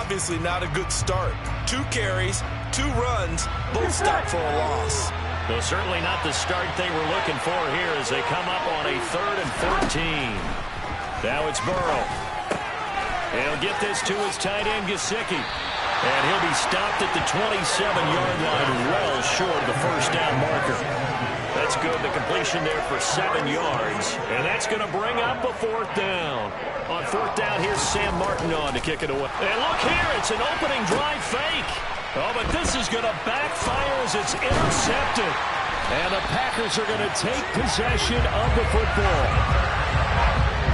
obviously not a good start. 2 carries, 2 runs, both stopped for a loss. Well, certainly not the start they were looking for here as they come up on a 3rd and 14. Now it's Burrow. He'll get this to his tight end, Gesicki. And he'll be stopped at the 27-yard line, well short of the first down marker. That's good. The completion there for 7 yards. And that's going to bring up a 4th down. On 4th down, here's Sam Martin on to kick it away. And look here, it's an opening drive fake. Oh, but this is going to backfire as it's intercepted. And the Packers are going to take possession of the football.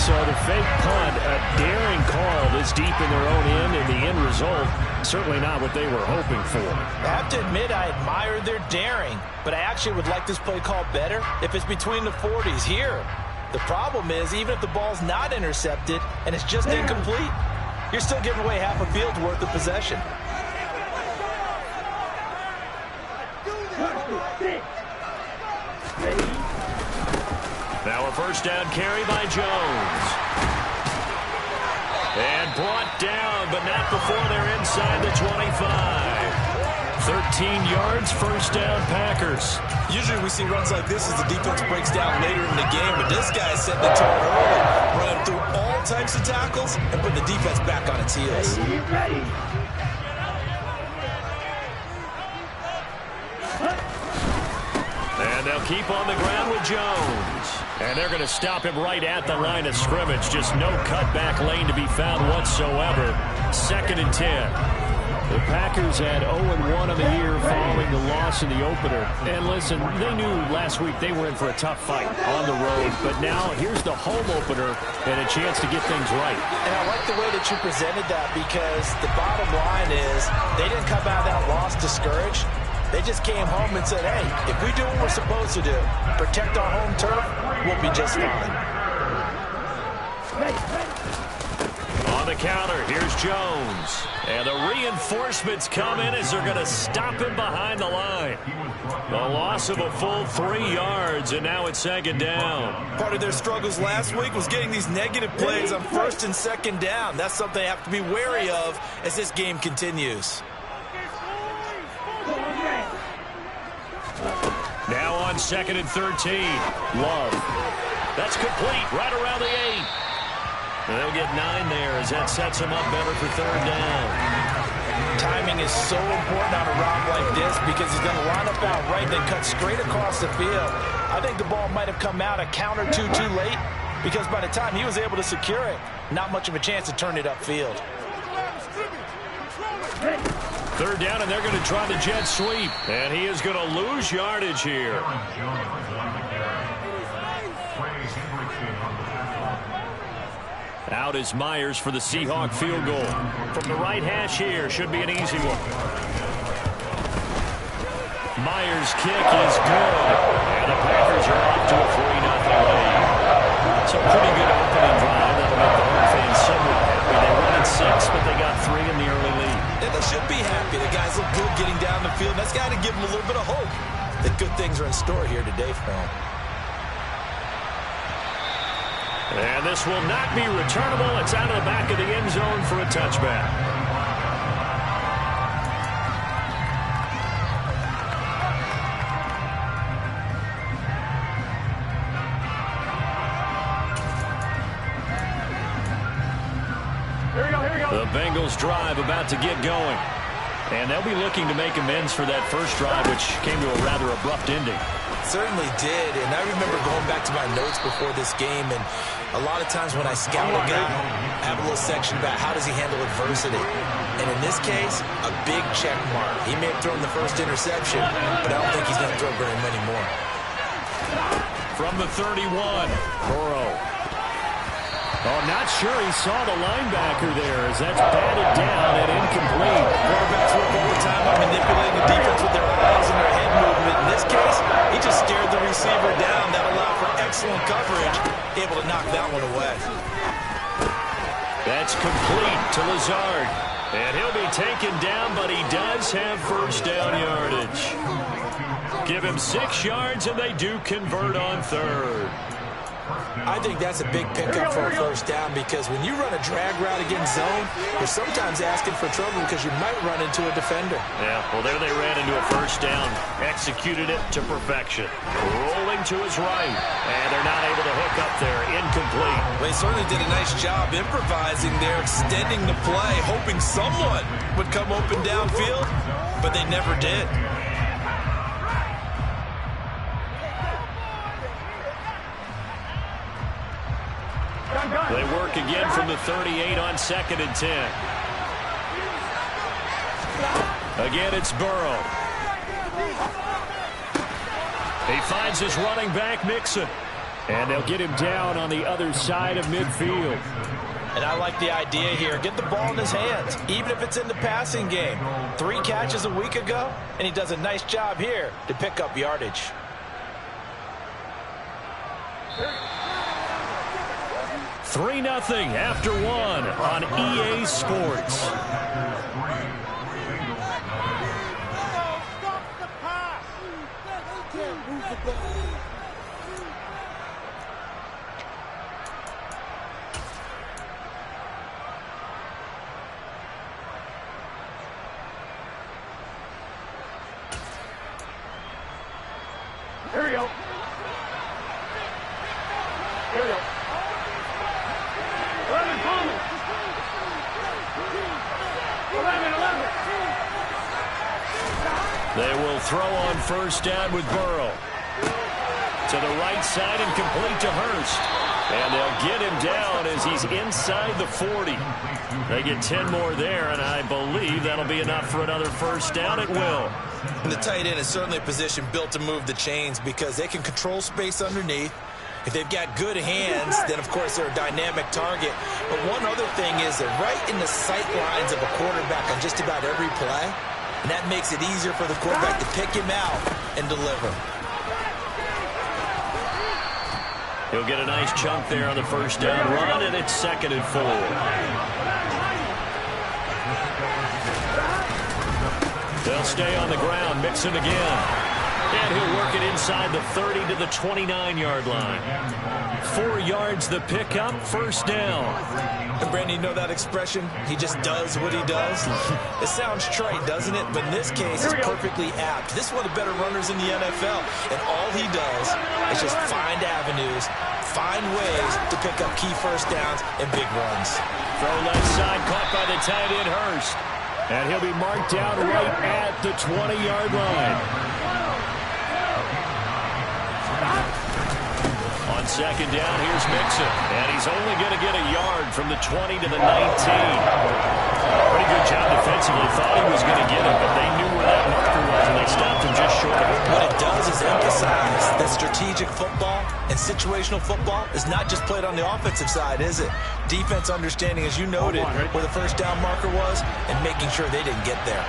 So the fake punt, a daring call this deep in their own end, and the end result, certainly not what they were hoping for. I have to admit, I admire their daring, but I actually would like this play call better if it's between the 40s here. The problem is, even if the ball's not intercepted and it's just incomplete, you're still giving away half a field's worth of possession. Now a first down carry by Jones. And brought down, but not before they're inside the 25. 13 yards, first down, Packers. Usually we see runs like this as the defense breaks down later in the game, but this guy's setting the tone early, running through all types of tackles and putting the defense back on its heels. And they'll keep on the ground with Jones. And they're going to stop him right at the line of scrimmage. Just no cutback lane to be found whatsoever. 2nd and 10. The Packers had 0-1 on the year following the loss in the opener. And listen, they knew last week they were in for a tough fight on the road. But now here's the home opener and a chance to get things right. And I like the way that you presented that, because the bottom line is they didn't come out of that loss discouraged. They just came home and said, hey, if we do what we're supposed to do, protect our home turf, we'll be just fine. On the counter, here's Jones. And the reinforcements come in as they're going to stop him behind the line. The loss of a full 3 yards, and now it's 2nd down. Part of their struggles last week was getting these negative plays on 1st and 2nd down. That's something they have to be wary of as this game continues. Now on 2nd and 13. Love. That's complete right around the 8. And they'll get 9 there as that sets them up better for 3rd down. Timing is so important on a route like this, because he's going to line up out right, then cut straight across the field. I think the ball might have come out a count or two too late, because by the time he was able to secure it, not much of a chance to turn it upfield. 3rd down, and they're going to try the jet sweep. And he is going to lose yardage here. Out is Myles for the Seahawk field goal. From the right hash here, should be an easy one. Myers' kick is good. And the Packers are off to a 3-0 lead. So pretty good opening drive. That'll make the home fans somewhat happy. They won at 6, but they got 3 in the early lead. And they should be happy. The guys look good getting down the field. That's got to give them a little bit of hope that good things are in store here today for them. And this will not be returnable. It's out of the back of the end zone for a touchback. The Bengals drive about to get going. And they'll be looking to make amends for that first drive, which came to a rather abrupt ending. Certainly did, and I remember going back to my notes before this game, and a lot of times when I scout a guy, I have a little section about how does he handle adversity. And in this case, a big check mark. He may have thrown the first interception, but I don't think he's going to throw very many more. From the 31, Burrow. Oh, not sure he saw the linebacker there as that's batted down and incomplete. Quarterbacks work all the time on manipulating the defense with their eyes and their head movement. In this case, he just stared the receiver down. That allowed for excellent coverage, able to knock that one away. That's complete to Lazard. And he'll be taken down, but he does have first down yardage. Give him 6 yards, and they do convert on 3rd. I think that's a big pickup for a first down because when you run a drag route against zone, you're sometimes asking for trouble because you might run into a defender. Yeah, well, there they ran into a first down. Executed it to perfection. Rolling to his right. And they're not able to hook up there. Incomplete. Well, he certainly did a nice job improvising there, extending the play, hoping someone would come open downfield, but they never did. They work again from the 38 on 2nd and 10. Again, it's Burrow. He finds his running back, Mixon. And they'll get him down on the other side of midfield. And I like the idea here. Get the ball in his hands, even if it's in the passing game. 3 catches a week ago, and he does a nice job here to pick up yardage. 3-0 after 1 on EA Sports. Here we go. Here we go. 11, Thomas. 11. They will throw on first down with Burrow. To the right side and complete to Hurst. And they'll get him down as he's inside the 40. They get 10 more there, and I believe that'll be enough for another first down at will. And the tight end is certainly a position built to move the chains because they can control space underneath. If they've got good hands, then, of course, they're a dynamic target. But one other thing is they're right in the sight lines of a quarterback on just about every play. And that makes it easier for the quarterback to pick him out and deliver. He'll get a nice chunk there on the first down run, and it's 2nd and 4. They'll stay on the ground, Mixon again. And he'll work it inside the 30 to the 29-yard line. 4 yards the pickup, first down. And Brandon, you know that expression? He just does what he does. It sounds trite, doesn't it? But in this case, it's perfectly apt. This is one of the better runners in the NFL. And all he does is just find avenues, find ways to pick up key first downs and big runs. Throw left side, caught by the tight end Hurst. And he'll be marked down right at the 20-yard line. On second down, here's Mixon. And he's only going to get a yard from the 20 to the 19. Pretty good job defensively. Thought he was going to get him, but they knew where that marker was, and they stopped him just short of it. What it does is emphasize that strategic football and situational football is not just played on the offensive side, is it? Defense understanding, as you noted, where the first down marker was and making sure they didn't get there.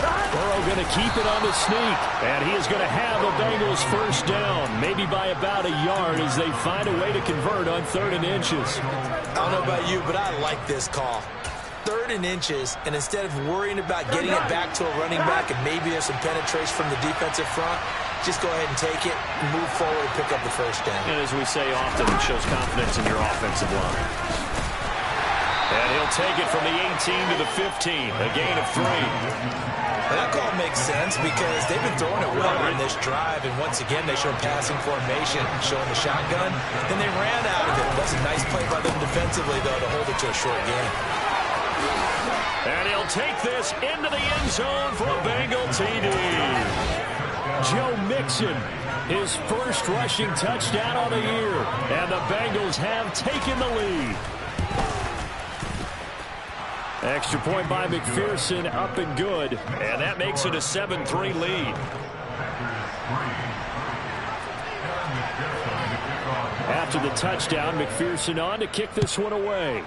Burrow going to keep it on the sneak, and he is going to have the Bengals first down, maybe by about a yard as they find a way to convert on 3rd and inches. I don't know about you, but I like this call. 3rd and inches, and instead of worrying about getting it back to a running back and maybe there's some penetration from the defensive front, just go ahead and take it, move forward, and pick up the first down. And as we say often, it shows confidence in your offensive line. And he'll take it from the 18 to the 15, a gain of 3. And that call makes sense because they've been throwing it well on this drive, and once again they showed passing formation, showing the shotgun. Then they ran out of it. That's a nice play by them defensively, though, to hold it to a short game. And he'll take this into the end zone for a Bengal TD. Joe Mixon, his first rushing touchdown on the year, and the Bengals have taken the lead. Extra point by McPherson, up and good. And that makes it a 7-3 lead. After the touchdown, McPherson on to kick this one away.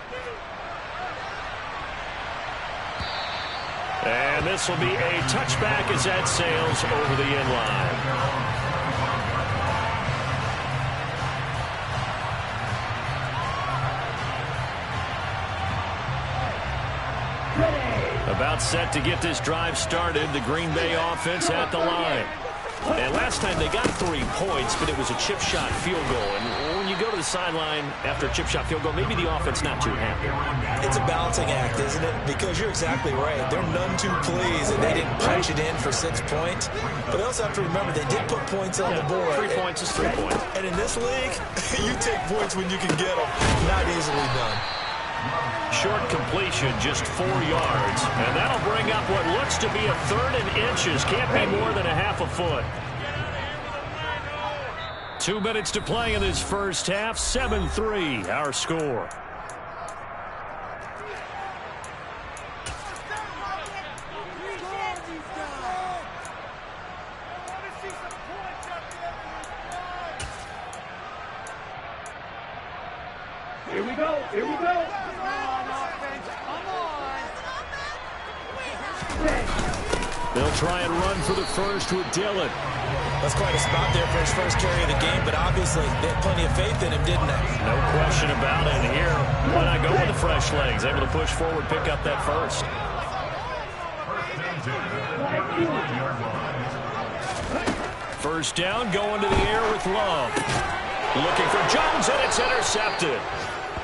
And this will be a touchback as that sails over the end line. About set to get this drive started. The Green Bay offense at the line. And last time they got 3 points, but it was a chip shot field goal. And when you go to the sideline after a chip shot field goal, maybe the offense not too happy. It's a balancing act, isn't it? Because you're exactly right. They're none too pleased that they didn't punch it in for 6 points. But they also have to remember they did put points on the board. 3 points is 3 points. And in this league, you take points when you can get them. Not easily done. Short completion, just 4 yards. And that'll bring up what looks to be a 3rd and inches. Can't be more than a half a foot. 2 minutes to play in this first half. 7-3, our score. Here we go. Here we go. They'll try and run for the first with Dillon. That's quite a spot there for his first carry of the game, but obviously they had plenty of faith in him, didn't they? No question about it. And here, why not go with the fresh legs? Able to push forward, pick up that first. First down, going to the air with Love. Looking for Jones, and it's intercepted.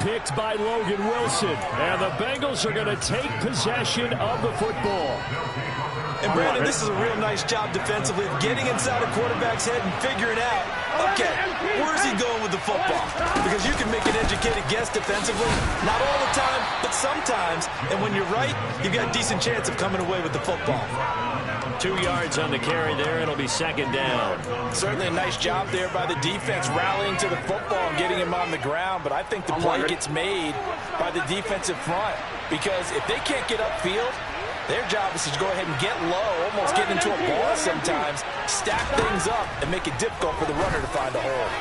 Picked by Logan Wilson. And the Bengals are going to take possession of the football. And Brandon, this is a real nice job defensively of getting inside a quarterback's head and figuring out, okay, where's he going with the football? Because you can make an educated guess defensively, not all the time, but sometimes. And when you're right, you've got a decent chance of coming away with the football. 2 yards on the carry there. It'll be second down. Certainly a nice job there by the defense rallying to the football and getting him on the ground. But I think the play gets made by the defensive front. Because if they can't get upfield, their job is to go ahead and get low, almost get into a ball sometimes, stack things up, and make it difficult for the runner to find a hole.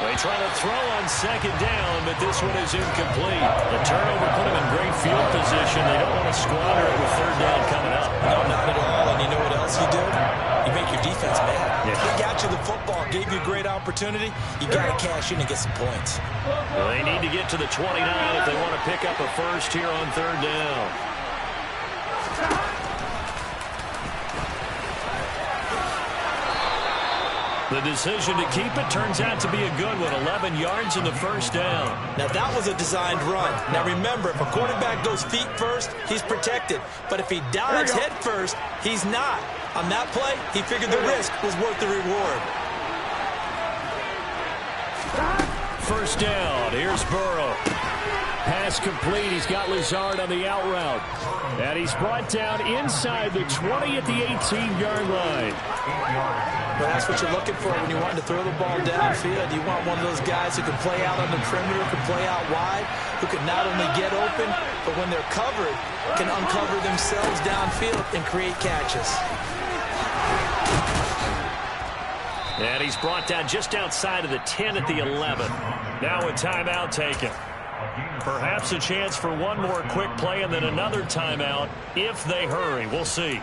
They try to throw on second down, but this one is incomplete. The turnover put them in great field position. They don't want to squander it with third down coming up. No, not at all. And you know what else you do? You make your defense mad. Yeah. They got you the football, gave you a great opportunity. You got to cash in and get some points. Well, they need to get to the 29 if they want to pick up a first here on third down. The decision to keep it turns out to be a good one. 11 yards in the first down. Now, that was a designed run. Now, remember, if a quarterback goes feet first, he's protected. But if he dives head first, he's not. On that play, he figured the risk was worth the reward. First down. Here's Burrow. Pass complete. He's got Lazard on the out route. And he's brought down inside the 20 at the 18-yard line. Well, that's what you're looking for when you want to throw the ball downfield. You want one of those guys who can play out on the perimeter, can play out wide, who can not only get open, but when they're covered, can uncover themselves downfield and create catches. And he's brought down just outside of the 10 at the 11. Now a timeout taken. Perhaps a chance for one more quick play and then another timeout if they hurry. We'll see.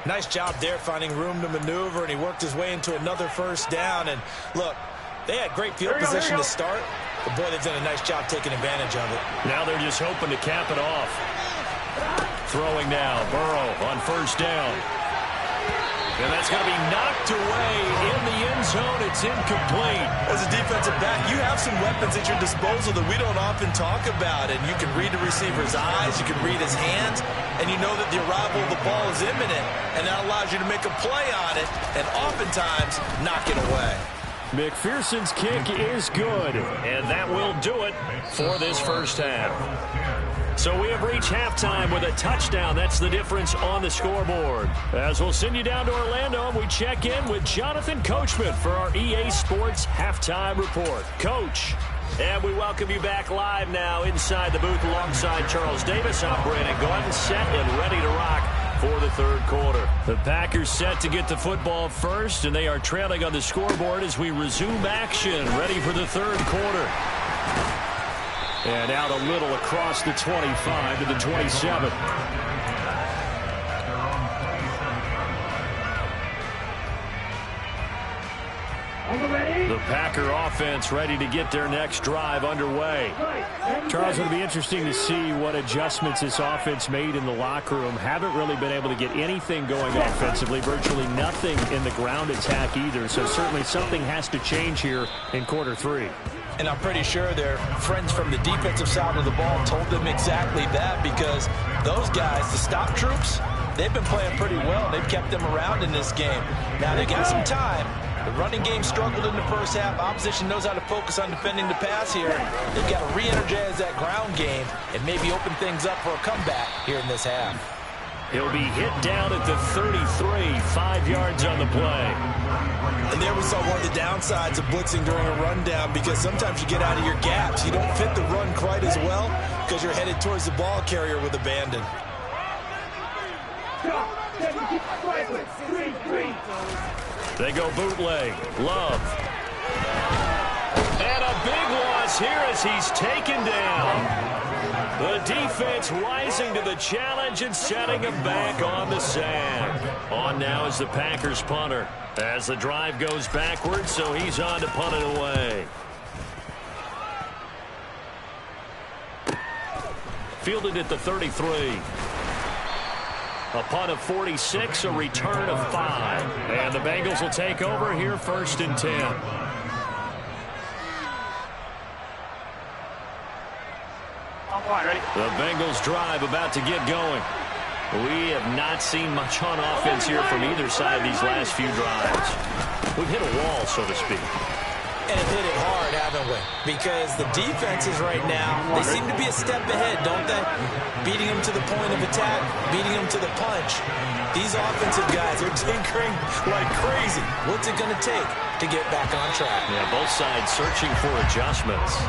Nice job there finding room to maneuver, and he worked his way into another first down. And look, they had great field position to start, but boy, they've done a nice job taking advantage of it. Now they're just hoping to cap it off. Throwing now, Burrow on first down. And that's going to be knocked away in the end zone. It's incomplete. As a defensive back, you have some weapons at your disposal that we don't often talk about. And you can read the receiver's eyes, you can read his hands, and you know that the arrival of the ball is imminent. And that allows you to make a play on it and oftentimes knock it away. McPherson's kick is good. And that will do it for this first half. So we have reached halftime with a touchdown. That's the difference on the scoreboard. As we'll send you down to Orlando, we check in with Jonathan Coachman for our EA Sports Halftime Report. Coach, and we welcome you back live now inside the booth alongside Charles Davis. I'm Brandon Gordon, set and ready to rock for the third quarter. The Packers set to get the football first, and they are trailing on the scoreboard as we resume action, ready for the third quarter. And out a little across the 25 to the 27. The Packer offense ready to get their next drive underway. Charles, it'll be interesting to see what adjustments this offense made in the locker room. Haven't really been able to get anything going offensively, virtually nothing in the ground attack either. So certainly something has to change here in quarter 3. And I'm pretty sure their friends from the defensive side of the ball told them exactly that, because those guys, the stop troops, they've been playing pretty well. They've kept them around in this game. Now, they got some time. The running game struggled in the first half. Opposition knows how to focus on defending the pass here. They've got to re-energize that ground game and maybe open things up for a comeback here in this half. He'll be hit down at the 33, 5 yards on the play. And there we saw one of the downsides of blitzing during a rundown, because sometimes you get out of your gaps. You don't fit the run quite as well because you're headed towards the ball carrier with abandon. They go bootleg. Love. And a big loss here as he's taken down. The defense rising to the challenge and setting him back on the sand. On now is the Packers punter as the drive goes backwards, so he's on to punt it away. Fielded at the 33. A punt of 46, a return of 5. And the Bengals will take over here 1st and 10. The Bengals drive about to get going. We have not seen much on offense here from either side these last few drives. We've hit a wall, so to speak. And have hit it hard, haven't we? Because the defenses right now, they seem to be a step ahead, don't they? Beating them to the point of attack, beating them to the punch. These offensive guys are tinkering like crazy. What's it going to take to get back on track? Yeah, both sides searching for adjustments.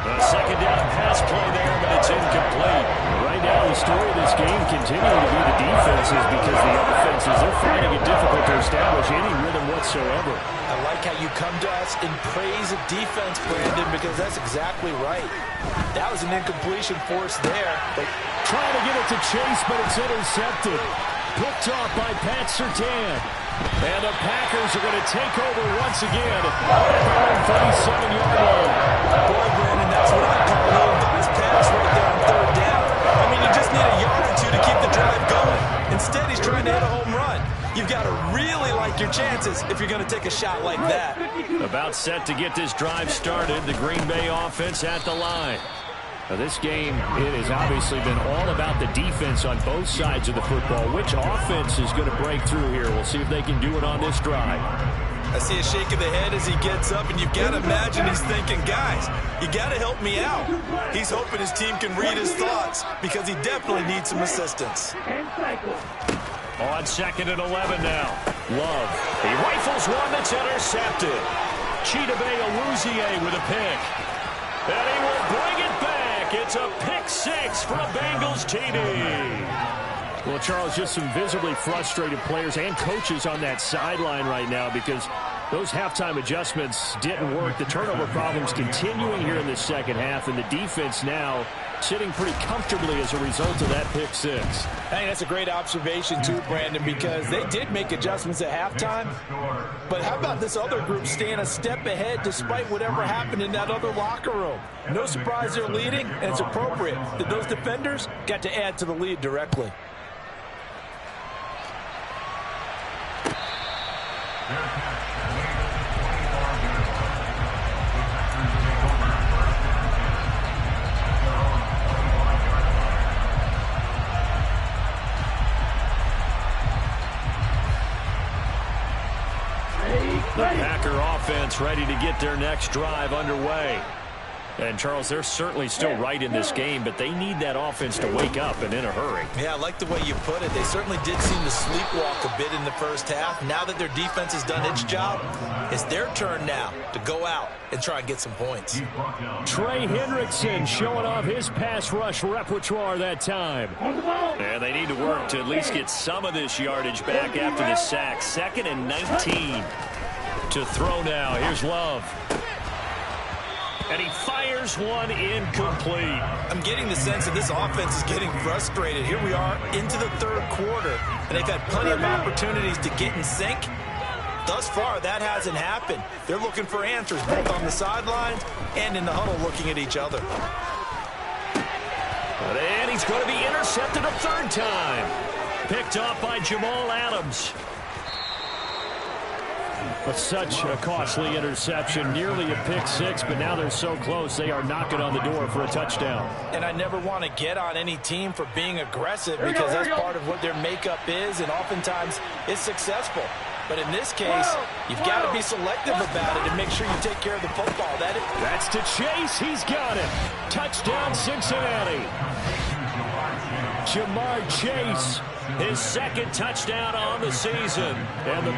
A second down pass play there, but it's incomplete. Right now, the story of this game continuing to be the defenses, because the offenses, they're finding it difficult to establish any rhythm whatsoever. I like how you come to us and praise a defense, Brandon, because that's exactly right. That was an incompletion force there. But trying to get it to Chase, but it's intercepted. Picked off by Pat Surtain. And the Packers are going to take over once again at their own 37-yard line. Boy, Brandon, that's what I call an ill-advised pass right there on 3rd down. I mean, you just need a yard or two to keep the drive going. Instead, he's trying to hit a home run. You've got to really like your chances if you're going to take a shot like that. About set to get this drive started, the Green Bay offense at the line. Now, this game, it has obviously been all about the defense on both sides of the football. Which offense is going to break through here? We'll see if they can do it on this drive. I see a shake of the head as he gets up, and you've got to imagine he's thinking, guys, you got to help me out. He's hoping his team can read his thoughts, because he definitely needs some assistance. On 2nd and 11 now. Love. He rifles one that's intercepted. Chidobe Awuzie with a pick. And he will bring it back. It's a pick 6 for a Bengals TD. Well, Charles, just some visibly frustrated players and coaches on that sideline right now, because those halftime adjustments didn't work. The turnover problems continuing here in the second half, and the defense now sitting pretty comfortably as a result of that pick 6. I think that's a great observation too, Brandon, because they did make adjustments at halftime. But how about this other group staying a step ahead despite whatever happened in that other locker room? No surprise they're leading, and it's appropriate that those defenders got to add to the lead directly. The Packer offense ready to get their next drive underway. And, Charles, they're certainly still right in this game, but they need that offense to wake up and in a hurry. Yeah, I like the way you put it. They certainly did seem to sleepwalk a bit in the first half. Now that their defense has done its job, it's their turn now to go out and try and get some points. Trey Hendrickson showing off his pass rush repertoire that time. And they need to work to at least get some of this yardage back after the sack. 2nd and 19 to throw now. Here's Love. And he fires one incomplete. I'm getting the sense that this offense is getting frustrated. Here we are into the 3rd quarter, and they've had plenty of opportunities to get in sync, thus far, that hasn't happened. They're looking for answers, both on the sidelines and in the huddle looking at each other. And he's going to be intercepted a third time. Picked off by Jamal Adams. But such a costly interception, nearly a pick six, but now they're so close they are knocking on the door for a touchdown. And I never want to get on any team for being aggressive because that's part of what their makeup is, and oftentimes it's successful. But in this case, you've got to be selective about it and make sure you take care of the football. That's to Chase. He's got it. Touchdown, Cincinnati. Jamar Chase, his second touchdown on the season. And the